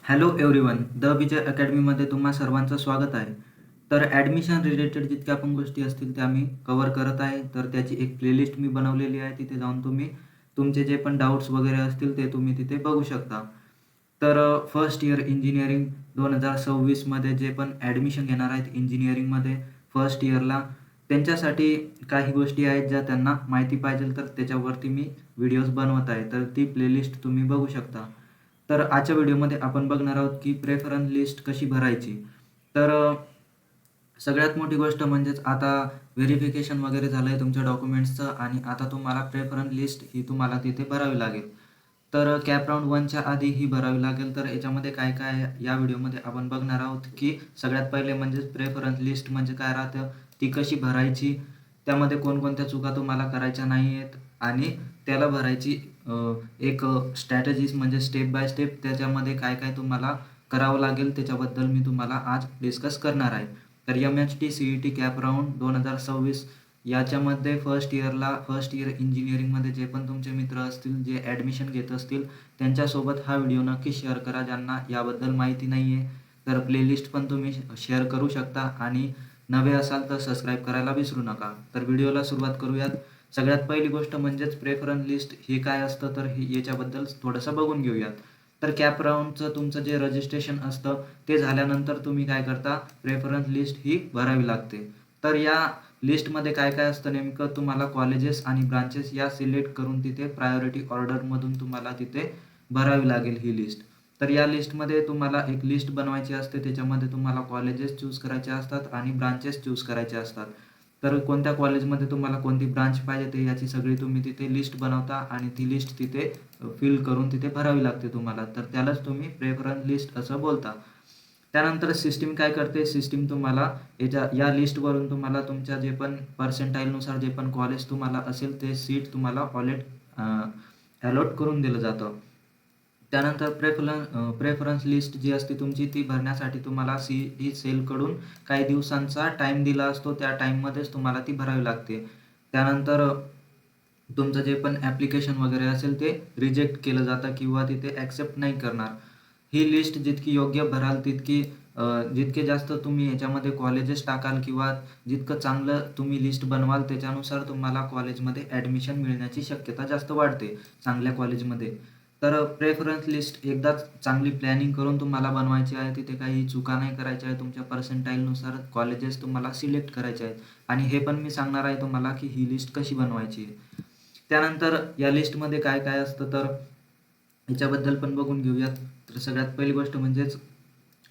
Hello everyone, the विजय अकॅडमीमध्ये तुम्हा सर्वांचं स्वागत आहे. तर ॲडमिशन रिलेटेड जितक्या पण गोष्टी असतील त्या मी कव्हर करत आहे. तर त्याची एक प्लेलिस्ट मी बनवलेली आहे. तिथे जाऊन तुम्ही तुमचे जे पण डाऊट्स वगैरे असतील ते तुम्ही तिथे बघू शकता. तर फर्स्ट इयर इंजिनिअरिंग 2026मध्ये जे पण ॲडमिशन घेणार आहेत इंजिनिअरिंगमध्ये फर्स्ट इयरला, त्यांच्यासाठी काही गोष्टी आहेत ज्या त्यांना माहिती पाहिजे, तर त्याच्यावरती मी व्हिडिओज बनवत आहे. तर ती प्लेलिस्ट तुम्ही बघू शकता. तर आजच्या व्हिडिओमध्ये आपण बघणार आहोत की प्रेफरन्स लिस्ट कशी भरायची. तर सगळ्यात मोठी गोष्ट म्हणजेच आता व्हेरिफिकेशन वगैरे झालं आहे तुमच्या डॉक्युमेंट्सचं आणि आता तुम्हाला प्रेफरन्स लिस्ट ही तुम्हाला तिथे भरावी लागेल. तर कॅप राउंड 1च्या आधी ही भरावी लागेल. तर याच्यामध्ये काय काय आहे या व्हिडिओमध्ये आपण बघणार आहोत की सगळ्यात पहिले म्हणजेच प्रेफरन्स लिस्ट म्हणजे काय राहतं, ती कशी भरायची, त्यामध्ये कोणकोणत्या चुका तुम्हाला करायच्या नाही आहेत आणि त्याला भरायची एक स्ट्रॅटेजीज म्हणजे स्टेप बाय स्टेप त्याच्यामध्ये काय काय तुम्हाला करावं लागेल त्याच्याबद्दल मी तुम्हाला आज डिस्कस करणार आहे. तर MHT CET कॅप राउंड 2026 याच्यामध्ये फर्स्ट इयर इंजिनिअरिंगमध्ये जे पण तुमचे मित्र असतील जे ॲडमिशन घेत असतील त्यांच्यासोबत हा व्हिडिओ नक्की शेअर करा. ज्यांना याबद्दल माहिती नाही आहे तर प्लेलिस्ट पण तुम्ही शेअर करू शकता आणि नवे असाल तर सबस्क्राईब करायला विसरू नका. तर व्हिडिओला सुरुवात करूयात. सगळ्यात पहिली गोष्ट म्हणजेच प्रेफरन्स लिस्ट हे काय असतं, तर हे याच्याबद्दल थोडंसं बघून घेऊयात. तर कॅप राउंडचं तुमचं जे रजिस्ट्रेशन असतं ते झाल्यानंतर तुम्ही काय करता, प्रेफरन्स लिस्ट ही भरावी लागते. तर या लिस्टमध्ये काय काय असतं नेमकं, तुम्हाला कॉलेजेस आणि ब्रांचेस या सिलेक्ट करून तिथे प्रायोरिटी ऑर्डरमधून तुम्हाला तिथे भरावी लागेल ही लिस्ट. तर या लिस्टमध्ये तुम्हाला एक लिस्ट बनवायची असते. त्याच्यामध्ये तुम्हाला कॉलेजेस चूज करायचे असतात आणि ब्रांचेस चूज करायचे असतात. तर कोणत्या कॉलेजमध्ये तुम्हाला कोणती ब्रांच पाहिजे ते याची सगळी तुम्ही तिथे लिस्ट बनवता आणि ती लिस्ट तिथे फिल करून तिथे भरावी लागते तुम्हाला. तर त्यालाच तुम्ही प्रेफरन्स लिस्ट असं बोलता. त्यानंतर सिस्टीम काय करते, सिस्टीम तुम्हाला या लिस्टवरून तुम्हाला तुमच्या जे पण पर्सेंटाईलनुसार जे पण कॉलेज तुम्हाला असेल ते सीट तुम्हाला अलॉट करून दिलं जातं. त्यानंतर प्रेफरन्स लिस्ट जी असते तुमची ती भरण्यासाठी तुम्हाला CET सेलकडून काही दिवसांचा टाईम दिला असतो. त्या टाईममध्येच तुम्हाला ती भरावी लागते. त्यानंतर तुमचं जे पण ॲप्लिकेशन वगैरे असेल ते रिजेक्ट केलं जातं किंवा तिथे ॲक्सेप्ट नाही करणार. ही लिस्ट जितकी योग्य भराल तितकी जितके जास्त तुम्ही याच्यामध्ये कॉलेजेस टाकाल किंवा जितकं चांगलं तुम्ही लिस्ट बनवाल त्याच्यानुसार तुम्हाला कॉलेजमध्ये ॲडमिशन मिळण्याची शक्यता जास्त वाढते चांगल्या कॉलेजमध्ये. तर प्रेफरन्स लिस्ट एकदाच चांगली प्लॅनिंग करून तुम्हाला बनवायची आहे. तिथे काही चुका नाही करायच्या आहे. तुमच्या पर्सेंटाईलनुसार कॉलेजेस तुम्हाला सिलेक्ट करायचे आहेत आणि हे पण मी सांगणार आहे तुम्हाला की ही लिस्ट कशी बनवायची आहे. त्यानंतर या लिस्टमध्ये काय काय असतं तर याच्याबद्दल पण बघून घेऊयात. तर सगळ्यात पहिली गोष्ट म्हणजेच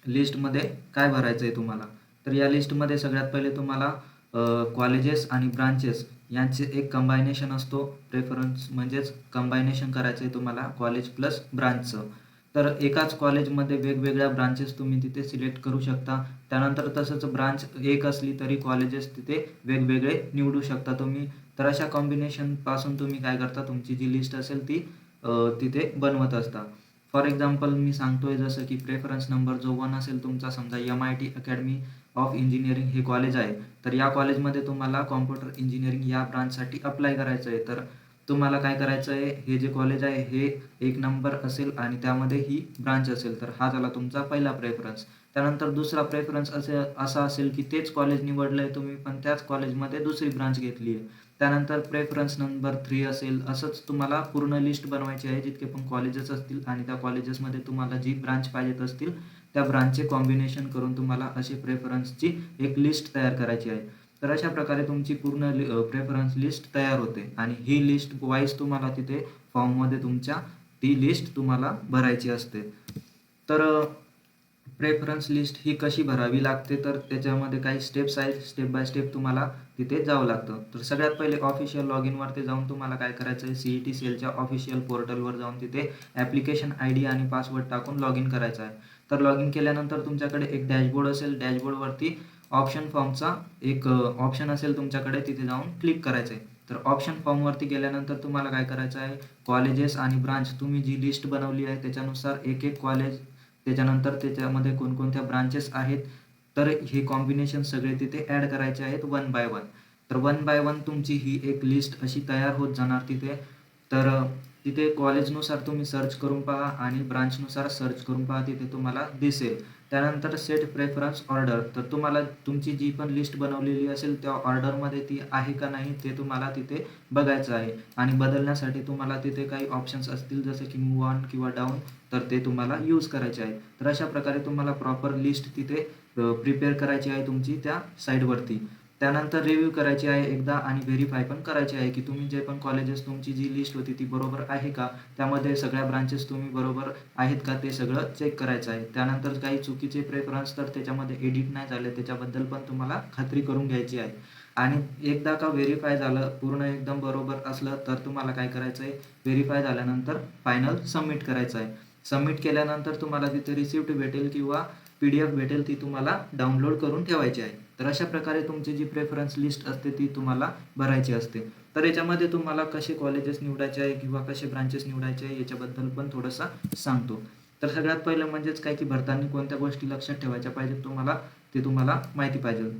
लिस्टमध्ये काय भरायचं आहे तुम्हाला. तर या लिस्टमध्ये सगळ्यात पहिले तुम्हाला कॉलेजेस आणि ब्रांचेस यांचे एक कंबायनेशन असतो. प्रेफरन्स म्हणजेच कंबायनेशन करायचं आहे तुम्हाला कॉलेज प्लस ब्रांचचं. तर एकाच कॉलेजमध्ये वेगवेगळ्या ब्रांचेस तुम्ही तिथे सिलेक्ट करू शकता. त्यानंतर तसंच ब्रांच एक असली तरी कॉलेजेस तिथे वेगवेगळे निवडू शकता तुम्ही. तर अशा कॉम्बिनेशनपासून तुम्ही काय करता, तुमची जी लिस्ट असेल ती तिथे बनवत असता. फॉर एक्झाम्पल मी सांगतोय जसं की प्रेफरन्स नंबर जो 1 असेल तुमचा, समजा MIT अकॅडमी ऑफ इंजिनिअरिंग हे कॉलेज आहे. तर या कॉलेजमध्ये तुम्हाला कॉम्प्युटर इंजिनिअरिंग या ब्रांचसाठी अप्लाय करायचं आहे. तर तुम्हाला काय करायचं आहे, हे जे कॉलेज आहे हे 1 नंबर असेल आणि त्यामध्ये ही ब्रांच असेल. तर हा झाला तुमचा पहिला प्रेफरन्स. त्यानंतर दुसरा प्रेफरन्स असा असेल की तेच कॉलेज निवडलं आहे तुम्ही पण त्याच कॉलेजमध्ये दुसरी ब्रांच घेतली आहे. त्यानंतर प्रेफरन्स नंबर 3 असेल. असंच तुम्हाला पूर्ण लिस्ट बनवायची आहे जितके पण कॉलेजेस असतील आणि त्या कॉलेजेसमध्ये तुम्हाला जी ब्रांच पाहिजेत असतील त्या ब्रांचचे कॉम्बिनेशन करून तुम्हाला अशी प्रेफरन्सची एक लिस्ट तयार करायची आहे. तर अशा प्रकारे तुमची पूर्ण प्रेफरन्स लिस्ट तयार होते आणि ही लिस्ट वाईज तुम्हाला तिथे फॉर्ममध्ये तुमच्या ती लिस्ट तुम्हाला भरायची असते. तर प्रेफरन्स लिस्ट ही कशी भरावी लागते तर त्याच्यामध्ये काही स्टेप्स आहेत. स्टेप बाय स्टेप तुम्हाला तिथे जावं लागतं. तर सगळ्यात पहिले ऑफिशियल लॉग इनवरती जाऊन तुम्हाला काय करायचं आहे, CET सेलच्या ऑफिशियल पोर्टलवर जाऊन तिथे ॲप्लिकेशन ID आणि पासवर्ड टाकून लॉग इन करायचं आहे. तर लॉग इन केल्यानंतर तुमच्याकडे एक डॅशबोर्ड असेल. डॅशबोर्डवरती ऑप्शन फॉर्मचा एक ऑप्शन असेल तुमच्याकडे, तिथे जाऊन क्लिक करायचं आहे. तर ऑप्शन फॉर्मवरती गेल्यानंतर तुम्हाला काय करायचं आहे, कॉलेजेस आणि ब्रांच तुम्ही जी लिस्ट बनवली आहे त्याच्यानुसार एक एक कॉलेज, त्याच्यानंतर त्याच्यामध्ये कोणकोणत्या ब्रांचेस आहेत तर हे कॉम्बिनेशन सगळे तिथे ॲड करायचे आहेत 1 बाय 1. तर 1 बाय 1 तुमची ही एक लिस्ट अशी तयार होत जाणार तिथे. तर तिथे कॉलेजनुसार तुम्ही सर्च करून पहा आणि ब्रांचनुसार सर्च करून पहा, तिथे तुम्हाला दिसेल. त्यानंतर सेट प्रेफरन्स ऑर्डर, तर तुम्हाला तुमची जी पण लिस्ट बनवलेली असेल त्या ऑर्डरमध्ये ती आहे का नाही ते तुम्हाला तिथे बघायचं आहे आणि बदलण्यासाठी तुम्हाला तिथे काही ऑप्शन्स असतील जसं की मूव्ह ऑन किंवा डाऊन, तर ते तुम्हाला यूज करायचे आहे. तर अशा प्रकारे तुम्हाला प्रॉपर लिस्ट तिथे प्रिपेअर करायची आहे तुमची त्या साईटवरती. त्यानंतर रिव्ह्यू करायची आहे एकदा आणि व्हेरीफाय पण करायची आहे की तुम्ही जे पण कॉलेजेस तुमची जी लिस्ट होती ती बरोबर आहे का, त्यामध्ये सगळ्या ब्रांचेस तुम्ही बरोबर आहेत का ते सगळं चेक करायचं आहे. त्यानंतर काही चुकीचे प्रेफरन्स तर त्याच्यामध्ये एडिट नाही झाले त्याच्याबद्दल पण तुम्हाला खात्री करून घ्यायची आहे. आणि एकदा का व्हेरीफाय झालं पूर्ण एकदम बरोबर असलं तर तुम्हाला काय करायचं आहे, व्हेरीफाय झाल्यानंतर फायनल सबमिट करायचं आहे. सबमिट केल्यानंतर तुम्हाला तिथे रिसिप्ट भेटेल किंवा PDF भेटेल, ती तुम्हाला डाउनलोड करून ठेवायची आहे. तर अशा प्रकारे तुमची जी प्रेफरन्स लिस्ट असते ती तुम्हाला भरायची असते. तर याच्यामध्ये तुम्हाला कसे कॉलेजेस निवडायचे आहे किंवा कसे ब्रांचेस निवडायचे आहे याच्याबद्दल पण थोडंसं सांगतो. तर सगळ्यात पहिलं म्हणजेच काय की भरताना कोणत्या गोष्टी लक्षात ठेवायच्या पाहिजेत ते तुम्हाला माहिती पाहिजे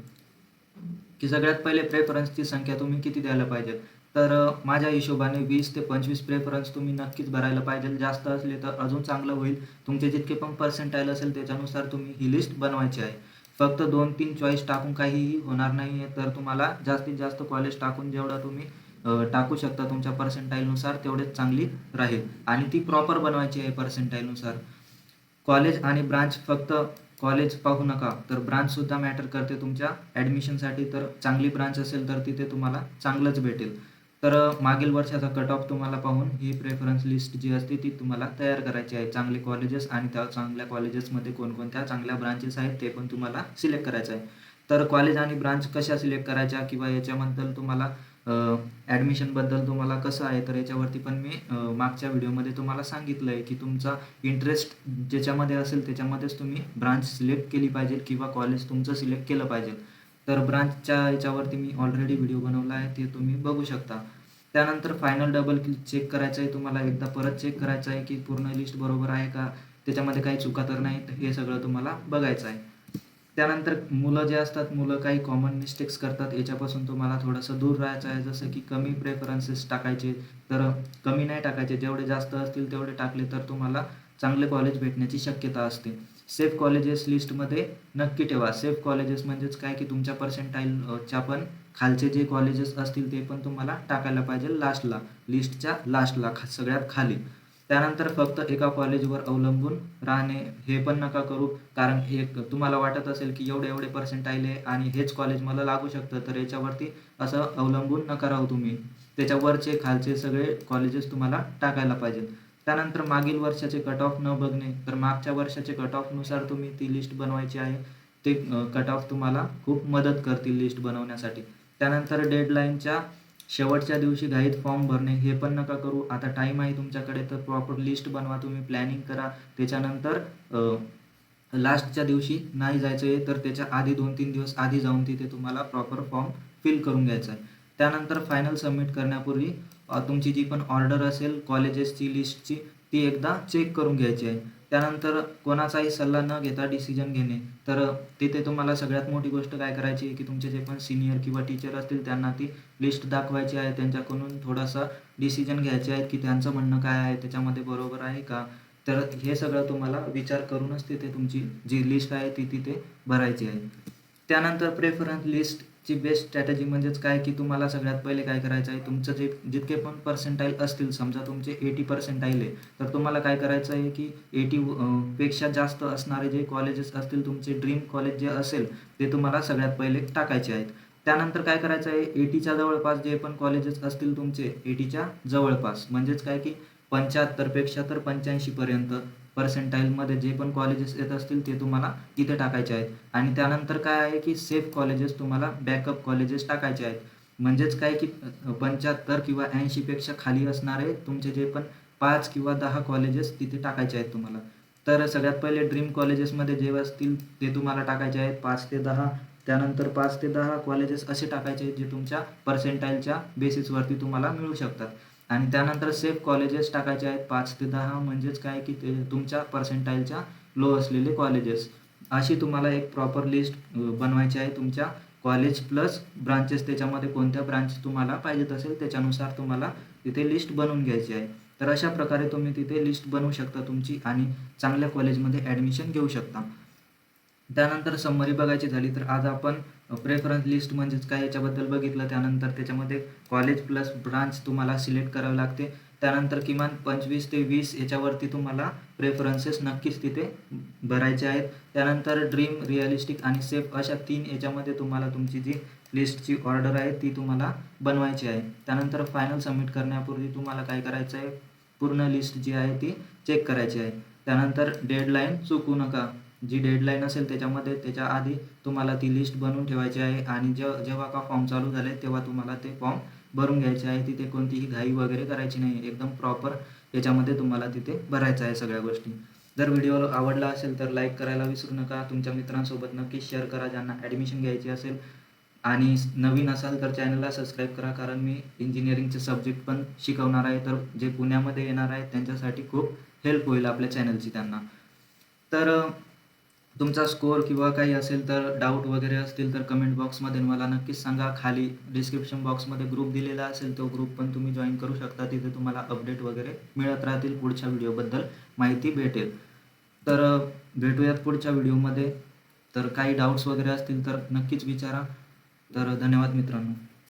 की सगळ्यात पहिले प्रेफरन्सची संख्या तुम्ही किती द्यायला पाहिजे. तर माझ्या हिशोबाने 20 ते 25 प्रेफरन्स तुम्ही नक्कीच भरायला पाहिजे. जास्त असले तर अजून चांगलं होईल. तुमचे जितके पण पर्सेंटाईल असेल त्याच्यानुसार तुम्ही ही लिस्ट बनवायची आहे. फक्त 2-3 चॉईस टाकून काहीही होणार नाही आहे. तर तुम्हाला जास्तीत जास्त कॉलेज टाकून जेवढं तुम्ही टाकू शकता तुमच्या पर्सेंटाईलनुसार तेवढेच चांगली राहील आणि ती प्रॉपर बनवायची आहे पर्सेंटाईलनुसार. कॉलेज आणि ब्रांच, फक्त कॉलेज पाहू नका तर ब्रांचसुद्धा मॅटर करते तुमच्या ॲडमिशनसाठी. तर चांगली ब्रांच असेल तर तिथे तुम्हाला चांगलंच भेटेल. तर मागील वर्षाचा कट ऑफ तुम्हाला पाहून ही प्रेफरन्स लिस्ट जी असते ती तुम्हाला तयार करायची आहे. चांगले कॉलेजेस आणि त्या चांगल्या कॉलेजेसमध्ये कोणकोणत्या चांगल्या ब्रांचेस आहेत ते पण तुम्हाला सिलेक्ट करायचं आहे. तर कॉलेज आणि ब्रांच कशा सिलेक्ट करायच्या किंवा याच्याबद्दल तुम्हाला ॲडमिशनबद्दल तुम्हाला कसं आहे तर याच्यावरती पण मी मागच्या व्हिडिओमध्ये तुम्हाला सांगितलं आहे की तुमचा इंटरेस्ट ज्याच्यामध्ये असेल त्याच्यामध्येच तुम्ही ब्रांच सिलेक्ट केली पाहिजे किंवा कॉलेज तुमचं सिलेक्ट केलं पाहिजे. तर ब्रांचच्या याच्यावरती मी ऑलरेडी व्हिडिओ बनवला आहे, ते तुम्ही बघू शकता. त्यानंतर फायनल डबल क्लिक चेक करायचं आहे तुम्हाला, एकदा परत चेक करायचं आहे की पूर्ण लिस्ट बरोबर आहे का, त्याच्यामध्ये काही चुका तर नाही, हे सगळं तुम्हाला बघायचं आहे. त्यानंतर मुलं जे असतात, मुलं काही कॉमन मिस्टेक्स करतात, याच्यापासून तुम्हाला थोडंसं दूर राहायचं आहे. जसं की कमी प्रेफरन्सेस टाकायचे, तर कमी नाही टाकायचे, जेवढे जास्त असतील तेवढे टाकले तर तुम्हाला चांगले कॉलेज भेटण्याची शक्यता असते. सेफ कॉलेजेस लिस्टमध्ये नक्की ठेवा. सेफ कॉलेजेस म्हणजेच काय की तुमच्या पर्सेंटाईलच्या पण खालचे जे कॉलेजेस असतील ते पण तुम्हाला टाकायला पाहिजे लास्टला, लिस्टच्या लास्टला, सगळ्यात खाली. त्यानंतर फक्त एका कॉलेजवर अवलंबून राहणे हे पण नका करू, कारण एक तुम्हाला वाटत असेल की एवढे पर्सेंटाईल आहे आणि हेच कॉलेज मला लागू शकतं, तर याच्यावरती असं अवलंबून नका राहू तुम्ही. त्याच्यावरचे खालचे सगळे कॉलेजेस तुम्हाला टाकायला पाहिजेत. त्यानंतर मागील वर्षाचे कट ऑफ न बघणे, तर मागच्या वर्षाचे कट ऑफनुसार तुम्ही ती लिस्ट बनवायची आहे. ते कट ऑफ तुम्हाला खूप मदत करतील लिस्ट बनवण्यासाठी. त्यानंतर डेडलाईनच्या शेवटच्या दिवशी घाईत फॉर्म भरणे हे पण नका करू. आता टाईम आहे तुमच्याकडे, तर प्रॉपर लिस्ट बनवा, तुम्ही प्लॅनिंग करा. त्याच्यानंतर लास्टच्या दिवशी नाही जायचं आहे तर त्याच्या आधी 2-3 दिवस आधी जाऊन तिथे तुम्हाला प्रॉपर फॉर्म फिल करून घ्यायचा आहे. त्यानंतर फायनल सबमिट करण्यापूर्वी तुमची जी पण ऑर्डर असेल कॉलेजेसची लिस्टची ती एकदा चेक करून घ्यायची आहे. त्यानंतर कोणाचाही सल्ला न घेता डिसिजन घेणे, तर तिथे तुम्हाला सगळ्यात मोठी गोष्ट काय करायची आहे की तुमचे जे पण सीनियर किंवा टीचर असतील त्यांना ती लिस्ट दाखवायची आहे. त्यांच्याकडून थोडासा डिसिजन घ्यायचे आहेत की त्यांचं म्हणणं काय आहे, त्याच्यामध्ये बरोबर आहे का. तर हे सगळं तुम्हाला विचार करूनच तिथे तुमची जी लिस्ट आहे ती तिथे भरायची आहे. त्यानंतर प्रेफरन्स लिस्टची बेस्ट स्ट्रॅटेजी म्हणजेच काय की तुम्हाला सगळ्यात पहिले काय करायचं आहे, तुमचं जितके पण पर्सेंटाईल असतील, समजा तुमचे 80 पर्सेंटाईल आहे, तर तुम्हाला काय करायचं आहे की 80 पेक्षा जास्त असणारे जे कॉलेजेस असतील, तुमचे ड्रीम कॉलेज जे असेल ते तुम्हाला सगळ्यात पहिले टाकायचे आहेत. त्यानंतर काय करायचं आहे, 80च्या जवळपास जे पण कॉलेजेस असतील तुमचे 80च्या जवळपास म्हणजेच काय की 75 पेक्षा तर 85 पर्यंत पर्सेंटाईलमध्ये जे पण कॉलेजेस येत असतील ते तुम्हाला इथे टाकायचे आहेत. आणि त्यानंतर काय आहे की सेफ कॉलेजेस तुम्हाला बॅकअप कॉलेजेस टाकायचे आहेत. म्हणजेच काय की 75 किंवा 80 पेक्षा खाली असणारे तुमचे जे पण 5 किंवा 10 कॉलेजेस तिथे टाकायचे आहेत तुम्हाला. तर सगळ्यात पहिले ड्रीम कॉलेजेसमध्ये जे असतील ते तुम्हाला टाकायचे आहेत 5 ते 10. त्यानंतर 5 ते 10 कॉलेजेस असे टाकायचे आहेत जे तुमच्या पर्सेंटाईलच्या बेसिसवरती तुम्हाला मिळू शकतात. आणि त्यानंतर सेफ कॉलेजेस टाकायचे आहेत 5 ते 10, म्हणजेच काय की ते तुमच्या पर्सेंटाईलच्या लो असलेले कॉलेजेस. अशी तुम्हाला एक प्रॉपर लिस्ट बनवायची आहे तुमच्या कॉलेज प्लस ब्रांचेस, त्याच्यामध्ये कोणत्या ब्रांच तुम्हाला पाहिजेत असेल त्याच्यानुसार तुम्हाला तिथे लिस्ट बनवून घ्यायची आहे. तर अशा प्रकारे तुम्ही तिथे लिस्ट बनवू शकता तुमची आणि चांगल्या कॉलेजमध्ये ॲडमिशन घेऊ शकता. त्यानंतर समरी बघायची झाली तर आज आपण प्रेफरन्स लिस्ट म्हणजेच काय याच्याबद्दल बघितलं. त्यानंतर त्याच्यामध्ये कॉलेज प्लस ब्रांच तुम्हाला सिलेक्ट करावी लागते. त्यानंतर किमान 25 ते 20 याच्यावरती तुम्हाला प्रेफरन्सेस नक्कीच तिथे भरायचे आहेत. त्यानंतर ड्रीम, रिअलिस्टिक आणि सेफ अशा 3 याच्यामध्ये तुम्हाला तुमची जी लिस्टची ऑर्डर आहे ती तुम्हाला बनवायची आहे. त्यानंतर फायनल सबमिट करण्यापूर्वी तुम्हाला काय करायचं आहे, पूर्ण लिस्ट जी आहे ती चेक करायची आहे. त्यानंतर डेडलाईन चुकू नका. जी डेडलाईन असेल त्याच्यामध्ये त्याच्या आधी तुम्हाला ती लिस्ट बनवून ठेवायची आहे आणि जेव्हा का फॉर्म चालू झाले तेव्हा तुम्हाला ते फॉर्म भरून घ्यायचे आहे. तिथे कोणतीही घाई वगैरे करायची नाही. एकदम प्रॉपर याच्यामध्ये तुम्हाला तिथे भरायचं आहे सगळ्या गोष्टी. जर व्हिडिओ आवडला असेल तर लाईक करायला विसरू नका. तुमच्या मित्रांसोबत नक्कीच शेअर करा ज्यांना ॲडमिशन घ्यायची असेल आणि नवीन असाल तर चॅनलला सबस्क्राईब करा, कारण मी इंजिनिअरिंगचे सब्जेक्ट पण शिकवणार आहे. तर जे पुण्यामध्ये येणार आहेत त्यांच्यासाठी खूप हेल्प होईल आपल्या चॅनलची त्यांना. तर तुमचा स्कोअर किंवा काही असेल तर डाऊट वगैरे असतील तर कमेंट बॉक्समध्ये मला नक्कीच सांगा. खाली डिस्क्रिप्शन बॉक्समध्ये ग्रुप दिलेला असेल, तो ग्रुप पण तुम्ही जॉईन करू शकता. तिथे तुम्हाला अपडेट वगैरे मिळत राहतील, पुढच्या व्हिडिओबद्दल माहिती भेटेल. तर भेटूयात पुढच्या व्हिडिओमध्ये. तर काही डाऊट्स वगैरे असतील तर नक्कीच विचारा. तर धन्यवाद मित्रांनो.